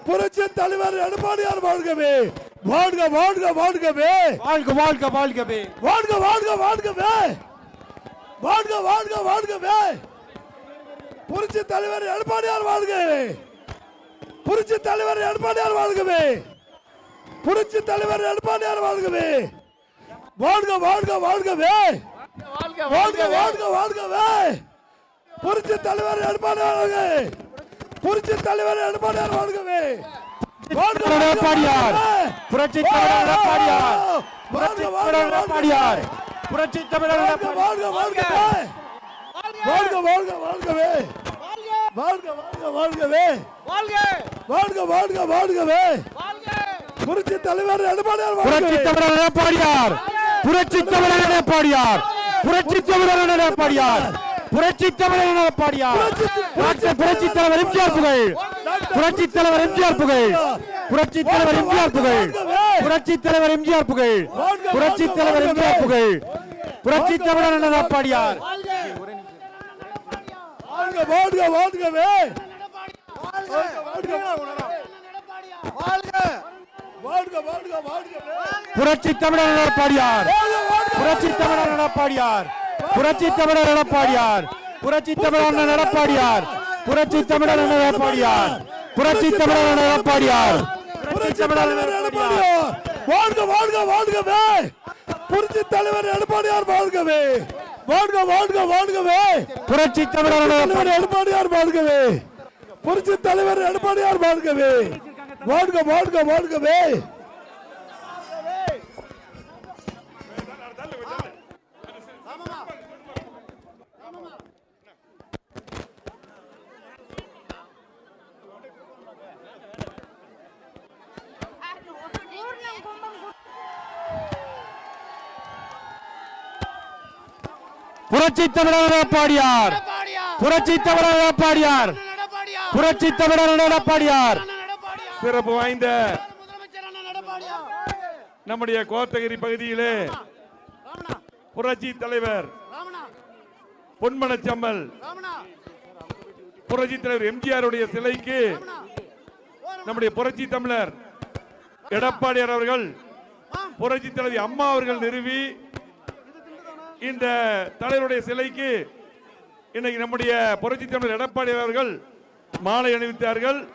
புரட்சி தலைவர் எடப்பாடியார் வாழ்கவே வாழ்க வாழ்க வாழ்கவே வாழ்க வாழ்க வாழ்கவே வாழ்க வாழ்க வாழ்கவே வாழ்க வாழ்க வாழ்கவே புரட்சி தலைவர் எடப்பாடியார் வாழ்கவே புரட்சி தலைவர் எடப்பாடியார் வாழ்கவே புரட்சி தலைவர் எடப்பாடியார் வாழ்கவே வாழ்க வாழ்க வாழ்கவே வாழ்க வாழ்க வாழ்கவே புரட்சி தலைவர் எடப்பாடியார் வாழ்கவே புரட்சி தலைவர் எடப்பாடியார் வாழ்கவே வாழ்க எடப்பாடியார் புரட்சி தலைவர் எடப்பாடியார் புரட்சி தலைவர் எடப்பாடியார் புரட்சி தலைவர் வாழ்க வாழ்கவே வாழ்க வாழ்க வாழ்கவே வாழ்க வாழ்க வாழ்கவே வாழ்க வாழ்க வாழ்கவே புரட்சி தலைவர் எடப்பாடியார் புரட்சி தலைவர் எடப்பாடியார் புரட்சி தலைவர் எடப்பாடியார் புரட்சி தலைவர் எடப்பாடியார் புரட்சி தலைவர் எடப்பாடியார் புரட்சி தலைவர் எம்ஜிஆர் புகழ் புரட்சி தலைவர் எம்ஜிஆர் புகழ் புரட்சி தலைவர் எம்ஜிஆர் புகழ் புரட்சி தலைவர் எம்ஜிஆர் புகழ் புரட்சி தலைவர் எம்ஜிஆர் புகழ் புரட்சி தலைவர் எடப்பாடியார் வாழ்க வாழ்க வாழ்கவே புரட்சி தமிழர் எடப்பாடியார் புரட்சி தமிழர் எடப்பாடியார் புரட்சி தமிழர் எடப்பாடியார் புரட்சி தமிழர் எடப்பாடியார் புரட்சி தமிழர் எடப்பாடியார் புரட்சி தமிழர் எடப்பாடியார் புரட்சி தமிழர் எடப்பாடியார் வாழ்க வாழ்க வாழ்கவே புரட்சி தலைவர் எடப்பாடியார் வாழ்கவே வாழ்க வாழ்க வாழ்கவே புரட்சி தமிழர் எடப்பாடியார் வாழ்கவே புரட்சி தலைவர் எடப்பாடியார் வாழ்கவே வாழ்க வாழ்க வாழ்கவே புரட்சி தமிழர் எடப்பாடியார் புரட்சி தமிழர் எடப்பாடியார் புரட்சி தமிழர் எடப்பாடியார் சிறப்பு வாய்ந்த நம்முடைய கோத்தகிரி பகுதியிலே புரட்சி தலைவர் பொன்மனச்சம்மல் புரட்சி தலைவர் எம்ஜிஆர் உடைய சிலைக்கு நம்முடைய புரட்சி தமிழர் எடப்பாடியார் அவர்கள் புரட்சி தலைவி அம்மா அவர்கள் நிறுவி இந்த தலைவருடைய சிலைக்கு இன்னைக்கு நம்முடைய புரட்சி தமிழர் எடப்பாடியார் அவர்கள் மாலை அணிவித்தார்கள்.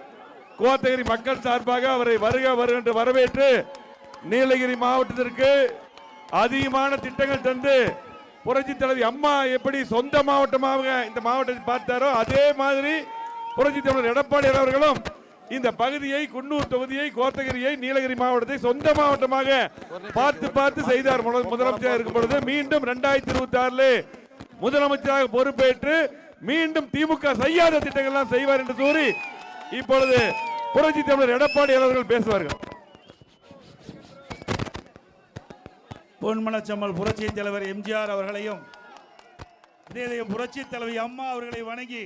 கோத்தகிரி மக்கள் சார்பாக அவரை வருக வருக என்று வரவேற்று நீலகிரி மாவட்டத்திற்கு அதிகமான திட்டங்கள் தந்து புரட்சி தலைவி அம்மா எப்படி சொந்த மாவட்டமாக இந்த மாவட்டத்தை பார்த்தாரோ அதே மாதிரி புரட்சி தமிழர் எடப்பாடியார் அவர்களும் இந்த பகுதியை குன்னூர் தொகுதியை கோத்தகிரியை நீலகிரி மாவட்டத்தை சொந்த மாவட்டமாக பார்த்து பார்த்து செய்தார். முதலமைச்சர் இருக்கும் பொழுது மீண்டும் 2026 முதலமைச்சராக பொறுப்பேற்று மீண்டும் திமுக செய்யாத திட்டங்கள்லாம் செய்வார் என்று கூறி இப்பொழுது புரட்சி தமிழர் எடப்பாடி அவர்கள் பேசுவார்கள். பொன்மனச்செம்மல் புரட்சி தலைவர் எம்ஜிஆர் அவர்களையும் புரட்சி தலைவி அம்மா அவர்களை வணங்கி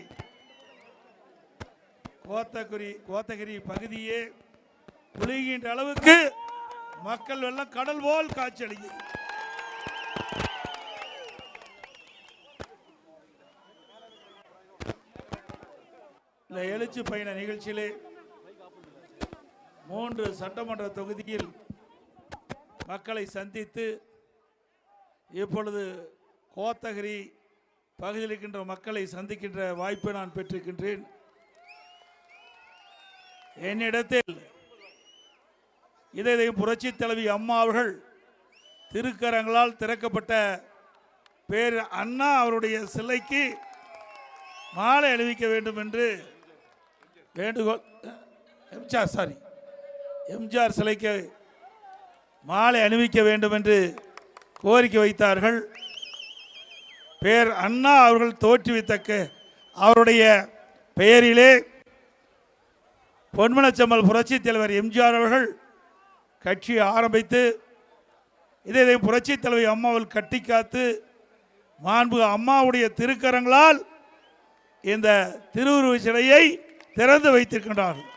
கோத்தகிரி பகுதியே குலுகின்ற அளவுக்கு மக்கள் வெள்ளம் கடல் போல் காட்சியளிக்கிறது. இந்த எழுச்சி பயண நிகழ்ச்சியிலே 3 சட்டமன்ற தொகுதியில் மக்களை சந்தித்து இப்பொழுது கோத்தகிரி பகுதியில் இருக்கின்ற மக்களை சந்திக்கின்ற வாய்ப்பை நான் பெற்றிருக்கின்றேன். என்னிடத்தில் இதை புரட்சி தலைவி அம்மா அவர்கள் திருக்கரங்களால் திறக்கப்பட்ட பேர் அண்ணா அவருடைய சிலைக்கு மாலை அணிவிக்க வேண்டும் என்று வேண்டுகோள். எம்ஜிஆர் சிலைக்கு மாலை அணிவிக்க வேண்டும் என்று கோரிக்கை வைத்தார்கள். பேர் அண்ணா அவர்கள் தோற்றுவித்தக்க அவருடைய பெயரிலே பொன்மனச்செம்மல் புரட்சி தலைவர் எம்ஜிஆர் அவர்கள் கட்சி ஆரம்பித்து இதை புரட்சி தலைவி அம்மாவில் கட்டி காத்து மாண்பு அம்மாவுடைய திருக்கரங்களால் இந்த திருவுருவ சிலையை திறந்து வைத்திருக்கின்றார்கள்.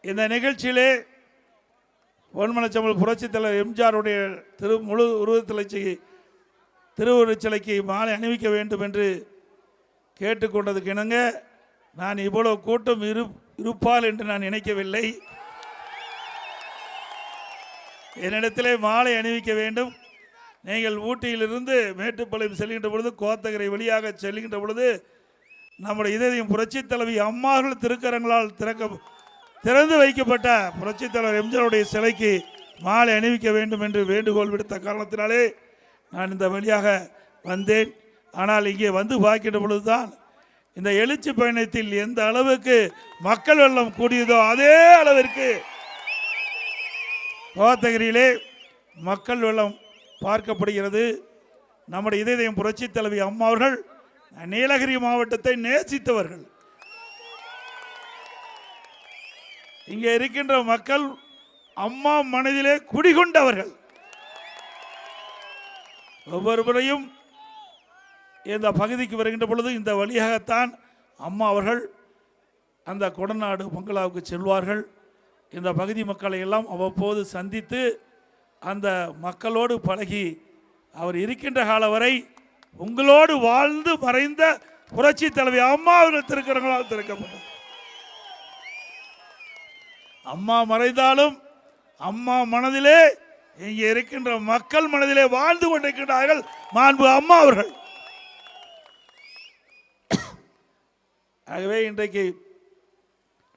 இந்த நிகழ்ச்சியிலே பொன்மனச்செம்மல் புரட்சி தலைவர் எம்ஜிஆருடைய முழு திருவுருவச் சிலைக்கு மாலை அணிவிக்க வேண்டும் என்று கேட்டுக்கொண்டதுக்கு இணங்க நான் இவ்வளவு கூட்டம் இருப்பால் என்று நான் நினைக்கவில்லை. என்னிடத்திலே மாலை அணிவிக்க வேண்டும். நீங்கள் ஊட்டியிலிருந்து மேட்டுப்பாளையம் செல்கின்ற பொழுது கோத்தகிரி வழியாக செல்கின்ற பொழுது நம்முடைய இதயம் புரட்சி தலைவி அம்மார்கள் திருக்கரங்களால் திறந்து வைக்கப்பட்ட புரட்சி தலைவர் எம்ஜிஆருடைய சிலைக்கு மாலை அணிவிக்க வேண்டும் என்று வேண்டுகோள் விடுத்த காரணத்தினாலே நான் இந்த வழியாக வந்தேன். ஆனால் இங்கே வந்து பார்க்கின்ற பொழுதுதான் இந்த எழுச்சி பயணத்தில் எந்த அளவுக்கு மக்கள் வெள்ளம் கூடியதோ அதே அளவிற்கு கோத்தகிரியிலே மக்கள் வெள்ளம் பார்க்கப்படுகிறது. நம்முடைய இதயம் புரட்சி தலைவி அம்மா அவர்கள் நீலகிரி மாவட்டத்தை நேசித்தவர்கள். இங்கே இருக்கின்ற மக்கள் அம்மா மனதிலே குடிகொண்டவர்கள். ஒவ்வொருவரையும் இந்த பகுதிக்கு வருகின்ற பொழுது இந்த வழியாகத்தான் அம்மா அவர்கள் அந்த கொடநாடு பங்களாவுக்கு செல்வார்கள். இந்த பகுதி மக்களை எல்லாம் அவ்வப்போது சந்தித்து அந்த மக்களோடு பழகி அவர் இருக்கின்ற காலம் வரை உங்களோடு வாழ்ந்து மறைந்த புரட்சி தலைவி அம்மா அவர்கள் திருக்கரங்களால் திறக்கப்பட்டது. அம்மா மறைந்தாலும் அம்மா மனதிலே இங்கே இருக்கின்ற மக்கள் மனதிலே வாழ்ந்து கொண்டிருக்கிறார்கள் மாண்பு அம்மா அவர்கள். ஆகவே இன்றைக்கு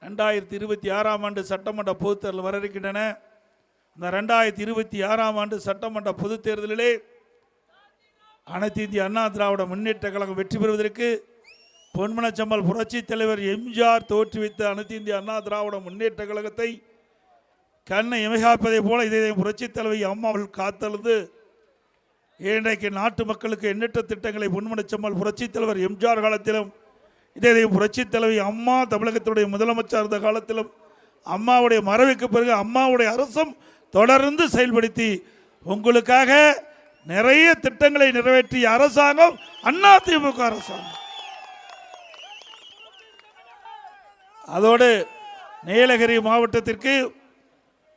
2026ஆம் ஆண்டு சட்டமன்ற பொதுத் தேர்தல் வர இருக்கின்றன. இந்த 2026ஆம் ஆண்டு சட்டமன்ற பொதுத் தேர்தலிலே அனைத்து இந்திய அண்ணா திராவிட முன்னேற்ற கழகம் வெற்றி பெறுவதற்கு பொன்மனச்செம்மல் புரட்சி தலைவர் எம்ஜிஆர் தோற்றுவித்த அனைத்து இந்திய அண்ணா திராவிட முன்னேற்ற கழகத்தை கண்ணை இமைகாப்பதை போல இதை புரட்சி தலைவி அம்மாவர்கள் காத்தழுது இன்றைக்கு நாட்டு மக்களுக்கு எண்ணற்ற திட்டங்களை பொன்மனச்செம்மல் புரட்சி தலைவர் எம்ஜிஆர் காலத்திலும் இதை புரட்சி தலைவி அம்மா தமிழகத்துடைய முதலமைச்சர் இருந்த காலத்திலும் அம்மாவுடைய மறைவுக்கு பிறகு அம்மாவுடைய அரசும் தொடர்ந்து செயல்படுத்தி உங்களுக்காக நிறைய திட்டங்களை நிறைவேற்றிய அரசாங்கம் அதிமுக அரசாங்கம். அதோடு நீலகிரி மாவட்டத்திற்கு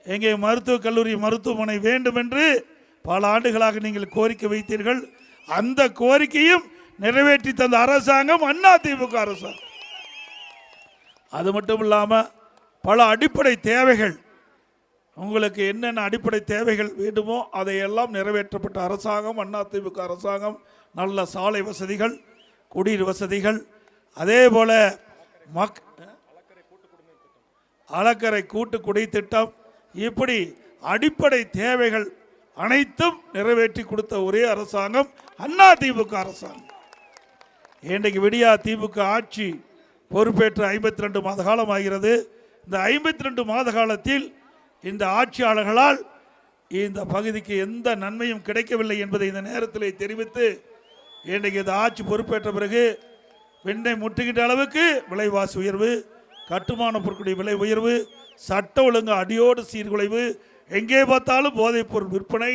எங்கே மருத்துவக் கல்லூரி மருத்துவமனை வேண்டும் என்று பல ஆண்டுகளாக நீங்கள் கோரிக்கை வைத்தீர்கள். அந்த கோரிக்கையும் நிறைவேற்றி தந்த அரசாங்கம் அதிமுக அரசாங்கம். அது மட்டும் இல்லாமல் பல அடிப்படை தேவைகள் உங்களுக்கு என்னென்ன அடிப்படை தேவைகள் வேண்டுமோ அதையெல்லாம் நிறைவேற்றப்பட்ட அரசாங்கம் அதிமுக அரசாங்கம். நல்ல சாலை வசதிகள், குடிநீர் வசதிகள், அதே போல அலக்கரை கூட்டு குடி திட்டம், இப்படி அடிப்படை தேவைகள் அனைத்தும் நிறைவேற்றி கொடுத்த ஒரே அரசாங்கம் அதிமுக அரசாங்கம். இன்றைக்கு விடியா திமுக ஆட்சி பொறுப்பேற்று 52 மாத காலம் ஆகிறது. இந்த 52 மாத காலத்தில் இந்த ஆட்சியாளர்களால் இந்த பகுதிக்கு எந்த நன்மையும் கிடைக்கவில்லை என்பதை இந்த நேரத்தில் தெரிவித்து, இன்றைக்கு இந்த ஆட்சி பொறுப்பேற்ற பிறகு வெண்ணை முட்டுகின்ற அளவுக்கு விலைவாசி உயர்வு, கட்டுமான பொருட்களுடைய விலை உயர்வு, சட்ட ஒழுங்கு அடியோடு சீர்குலைவு, எங்கே பார்த்தாலும் போதைப் பொருள் விற்பனை,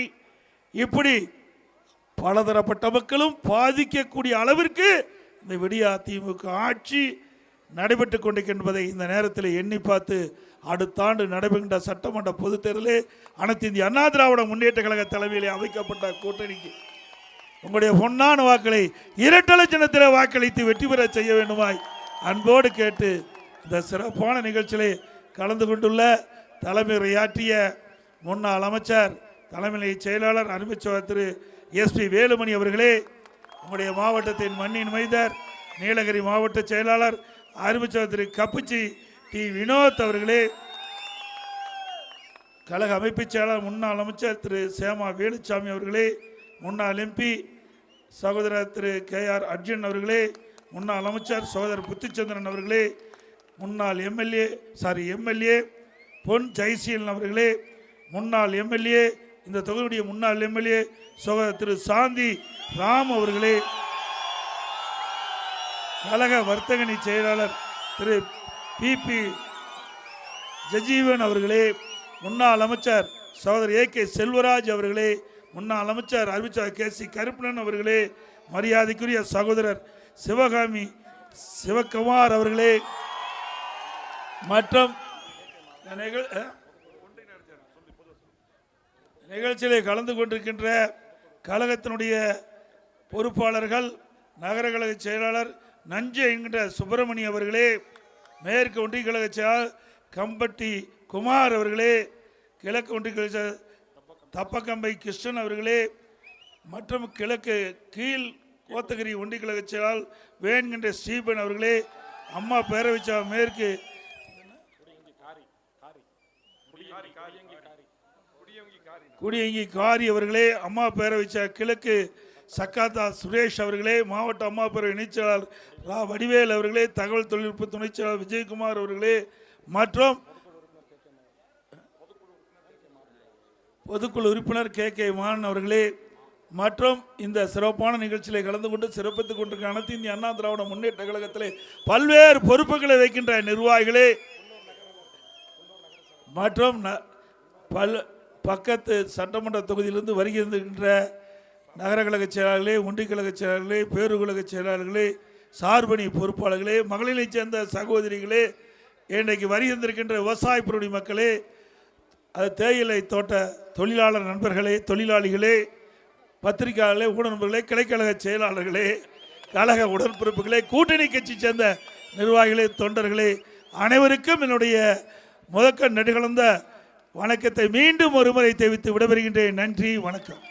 இப்படி பலதரப்பட்ட மக்களும் பாதிக்கக்கூடிய அளவிற்கு இந்த விடியா திமுக ஆட்சி நடைபெற்று கொண்டிருக்கின்றதை இந்த நேரத்தில் எண்ணி பார்த்து, அடுத்த ஆண்டு நடைபெறுகின்ற சட்டமன்ற பொதுத் தேர்தலில் அனைத்து இந்திய அண்ணா திராவிட முன்னேற்ற கழக தலைமையிலே அமைக்கப்பட்ட கூட்டணிக்கு உங்களுடைய பொன்னான வாக்களை இரட்டை சின்னத்திலே வாக்களித்து வெற்றி பெற செய்ய வேண்டுமாய் அன்போடு கேட்டு, இந்த சிறப்பான நிகழ்ச்சியிலே கலந்து கொண்டுள்ள தலைமை உரையாற்றிய முன்னாள் அமைச்சர் தலைமை செயலாளர் அருமைச்சோர் திரு எஸ்பி வேலுமணி அவர்களே, உங்களுடைய மாவட்டத்தின் மண்ணின் மைந்தர் நீலகிரி மாவட்ட செயலாளர் அருமைச்சோர் திரு கப்புச்சி டி வினோத் அவர்களே, கழக அமைப்பு செயலாளர் முன்னாள் அமைச்சர் திரு சேமா வேலுச்சாமி அவர்களே, முன்னாள் எம்பி சகோதரர் திரு KR அர்ஜுன் அவர்களே, முன்னாள் அமைச்சர் சகோதரர் புத்திச்சந்திரன் அவர்களே, முன்னாள் எம்எல்ஏ பொன் ஜெயசீலன் அவர்களே, முன்னாள் எம்எல்ஏ இந்த தொகுதியுடைய முன்னாள் எம்எல்ஏ சகோதரர் திரு சாந்தி ராம் அவர்களே, கழக வர்த்தகணி செயலாளர் திரு PP ஜஜீவன் அவர்களே, முன்னாள் அமைச்சர் சகோதரர் AK செல்வராஜ் அவர்களே, முன்னாள் அமைச்சர் அறிவிச்சர் KC கருப்பணன் அவர்களே, மரியாதைக்குரிய சகோதரர் சிவகாமி சிவகுமார் அவர்களே, மற்றும் நிகழ்ச்சியிலே கலந்து கொண்டிருக்கின்ற கழகத்தினுடைய பொறுப்பாளர்கள், நகர கழக செயலாளர் நஞ்சு என்கின்ற சுப்பிரமணி அவர்களே, மேற்கு ஒன்றிய கழக செயலாளர் கம்பட்டி குமார் அவர்களே, கிழக்கு ஒன்றிய கழக தப்பக்கம்பை கிருஷ்ணன் அவர்களே, மற்றும் கிழக்கு கீழ் கோத்தகிரி ஒன்றிய கழக செயலாளர் வேண்கின்ற ஸ்டீபன் அவர்களே, அம்மா பேரவைச்சா மேற்கு குடியங்கி காரி அவர்களே, அம்மா பேரவைச்சா கிழக்கு சக்காத்தா சுரேஷ் அவர்களே, மாவட்ட அம்மா பேரவை இணைச்செயலாளர் ரா வடிவேல் அவர்களே, தகவல் தொழில்நுட்ப துணை செயலாளர் விஜயகுமார் அவர்களே, மற்றும் பொதுக்குழு உறுப்பினர் KK மாறன் அவர்களே, மற்றும் இந்த சிறப்பான நிகழ்ச்சியிலே கலந்து கொண்டு சிறப்பித்துக் கொண்டிருக்கிற அனைத்து இந்திய அண்ணா திராவிட முன்னேற்ற கழகத்திலே பல்வேறு பொறுப்புகளை வைக்கின்ற நிர்வாகிகளே, மற்றும் பக்கத்து சட்டமன்ற தொகுதியிலிருந்து வருகின்ற நகர கழக செயலாளர்களே, ஒன்றிய கழக செயலாளர்களே, பேருகழக செயலாளர்களே, சார்பணி பொறுப்பாளர்களே, மகளிரை சேர்ந்த சகோதரிகளே, இன்றைக்கு வருகின்றிருக்கின்ற விவசாய பொருடி மக்களே, அது தேயிலை தோட்ட தொழிலாளர் நண்பர்களே, தொழிலாளிகளே, பத்திரிகையாளர்களே, ஊடக நண்பர்களே, கிளைக்கழக செயலாளர்களே, கழக உடன்பிறப்புகளே, கூட்டணி கட்சி சேர்ந்த நிர்வாகிகளே, தொண்டர்களே, அனைவருக்கும் என்னுடைய முதற்க நெடுகலந்த வணக்கத்தை மீண்டும் ஒருமுறை தெரிவித்து விடைபெறுகின்றேன். நன்றி, வணக்கம்.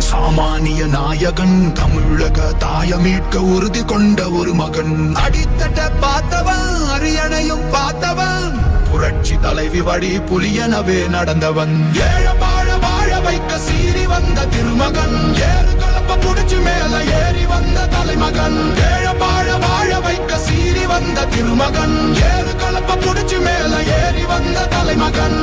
சாமானிய நாயகன், தமிழக தாய மீட்க உறுதி கொண்ட ஒரு மகன், அடித்தட்ட பார்த்தவன், அரியணையும் பார்த்தவன், புரட்சி தலைவி வழி புலியனவே நடந்தவன், ஏழ வாழ வாழ வைக்க சீறி வந்த திருமகன், ஏறு கலப்ப புடிச்சு மேல ஏறி வந்த தலைமகன், ஏழ வாழ வாழ வைக்க சீறி வந்த திருமகன், ஏறு கலப்ப புடிச்சு மேல ஏறி வந்த தலைமகன்.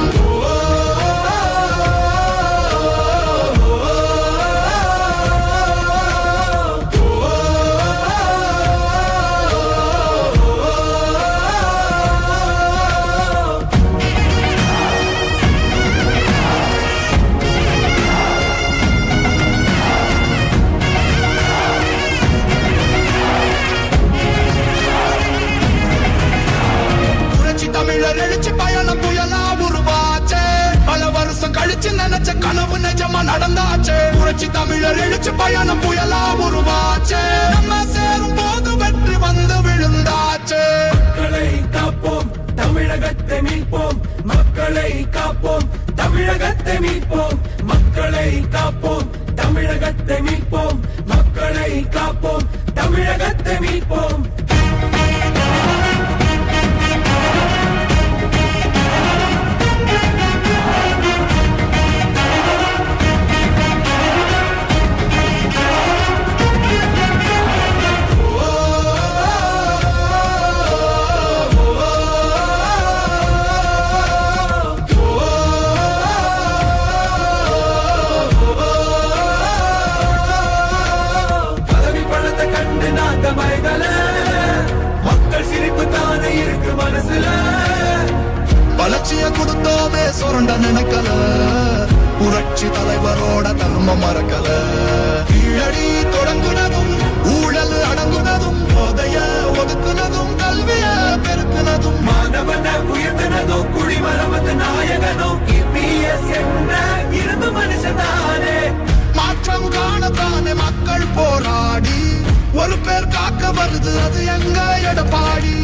தமிழர் எழுச்சி பயணம் புயலா உருவாச்சே, பல வருஷம் கழிச்சு நினைச்ச கனவு நிஜமா நடந்தாச்சே, புரட்சி தமிழர் எழுச்சி பயணம் புயலா உருவாச்சே, நம்ம சேரும் போது வெற்றி வந்து விழுந்தாச்சே. மக்களை காப்போம், தமிழகத்தை மீட்போம், மக்களை காப்போம், தமிழகத்தை மீட்போம், மக்களை காப்போம், தமிழகத்தை மீட்போம், மக்களை காப்போம், தமிழகத்தை மீட்போம். சுரண்ட நினைக்கல புரட்சி தலைவரோட தர்மம் மறக்கல கீழடி தொடங்குனதும் ஊழல் அடங்குனதும் போதைய ஒதுக்குனதும் கல்விய பெருக்குனதும் மாணவன உயர்த்தினதும் குடிமரமது நாயகனும் இபிஎஸ் என்ற இருந்து மனுஷனானே மாற்றம் காணத்தானே மக்கள் போராடி ஒரு பேர் காக்க வருது அது எங்க எடப்பாடி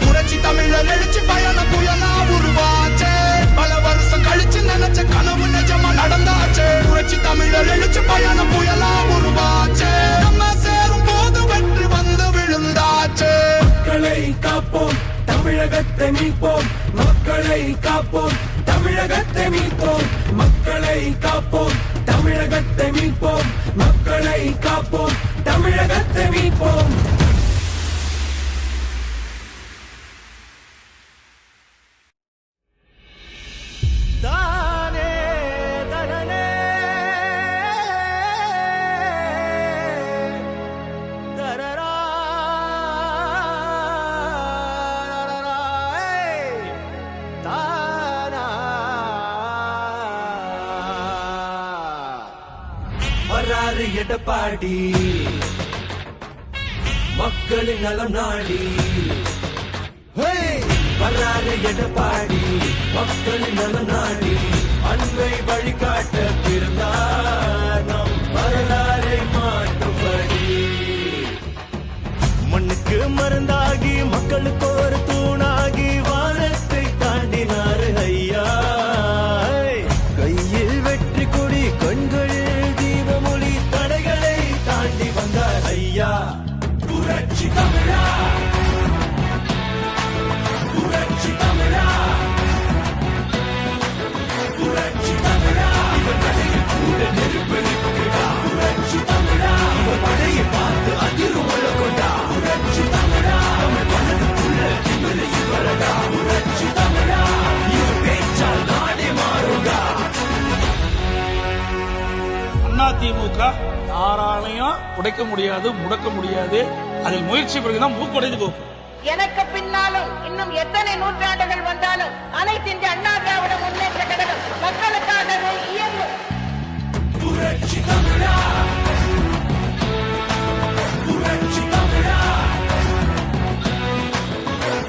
புரட்சி தமிழர் எழுச்சி பயண புயலா உருவாச்சே பல வருஷம் கழிச்சு நினைச்ச கனவு நிஜமா நடந்தாச்சே புரட்சி தமிழர் எழுச்சி பயண புயலா உருவாச்சே நம்ம சேரும் போது வெற்றி வந்து விழுந்தாச்சே மக்களை காப்போம் தமிழகத்தை மீட்போம் மக்களை காப்போம் தமிழகத்தை மீட்போம் மக்களை காப்போம் தமிழகத்தை மீட்போம் மக்களை காப்போம் தமிழகத்தை மீட்போம் தானே தனனே தரரா தானா வராறு எடப்பாடி மக்களின் நலம் நாடி வராறு எடப்பாடி மக்களின் நலம் நாடி அன்பை வழிகாட்ட பிறந்தார் நம் வரலாறை மாற்றும்படி மண்ணுக்கு மருந்தாகி மக்களுக்கு ஒரு தூணாகி வானத்தை தாண்டினார் ஐயா கையில் வெற்றி கொடி கண்களில் தீபமொழி தடைகளை தாண்டி வந்தார் ஐயா புரட்சி தமிழா புரட்சி தமிழா புரட்சி தமிழா இவன் நடையில் கூட நெருப்பெருக்குடா புரட்சி தமிழா இவன் படையை பார்த்து அதிரும் கொண்டா புரட்சி தமிழா தமிழ் மனதுக்குள்ள திமிரு இவரடா புரட்சி தமிழா இவன் பேச்சால் நாடே மாறுடா அதிமுக யாராலையும் உடைக்க முடியாது முடக்க முடியாது அதில் முயற்சி பிறகுதான் மூக்குடைந்து போகும் எனக்கு பின்னாலும் இன்னும் எத்தனை நூற்றாண்டுகள் வந்தாலும் அனைத்து இந்திய அண்ணா திராவிட முன்னேற்ற கழகம் மக்களுக்காகவே இயங்கும் புரட்சி தமிழா புரட்சி தமிழா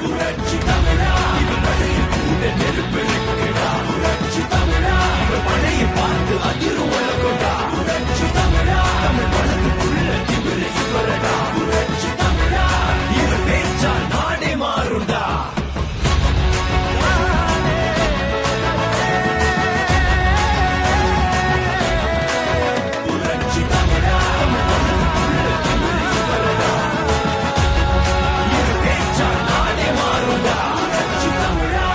புரட்சி தமிழா இவன் நடையில் கூட நெருப்பெருக்குடா புரட்சி தமிழா இவன் படையை பார்த்து அதிரும் கொண்டா புரட்சி தமிழா தமிழ் மனதுக்குள்ள திமிரு இவரடா புரட்சி தமிழா இவன் பேச்சால் நாடே மாறுண்டா புரட்சி தமிழா தமிழ் மனதுக்குள்ள திமிரு இவரடா இவன் பேச்சால் நாடே மாறுண்டா புரட்சி தமிழா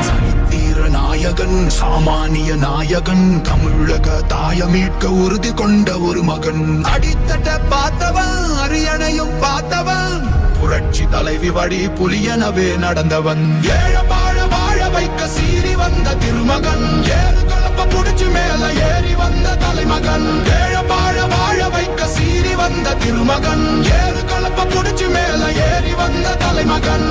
சரித்திர நாயகன் சாமானிய நாயகன் தமிழக தாய மீட்க உறுதி கொண்ட ஒரு மகன் அடித்தட்ட பார்த்தவன் அரியணையும் பார்த்தவன் புரட்சி தலைவி வழி புலியனவே நடந்தவன் ஏழ வாழ வாழ வைக்க சீறி வந்த திருமகன் ஏறு கலப்ப புடிச்சு மேல ஏறி வந்த தலைமகன் ஏழ வாழ வாழ வைக்க சீறி வந்த திருமகன் ஏறு கலப்ப புடிச்சு மேல ஏறி வந்த தலைமகன்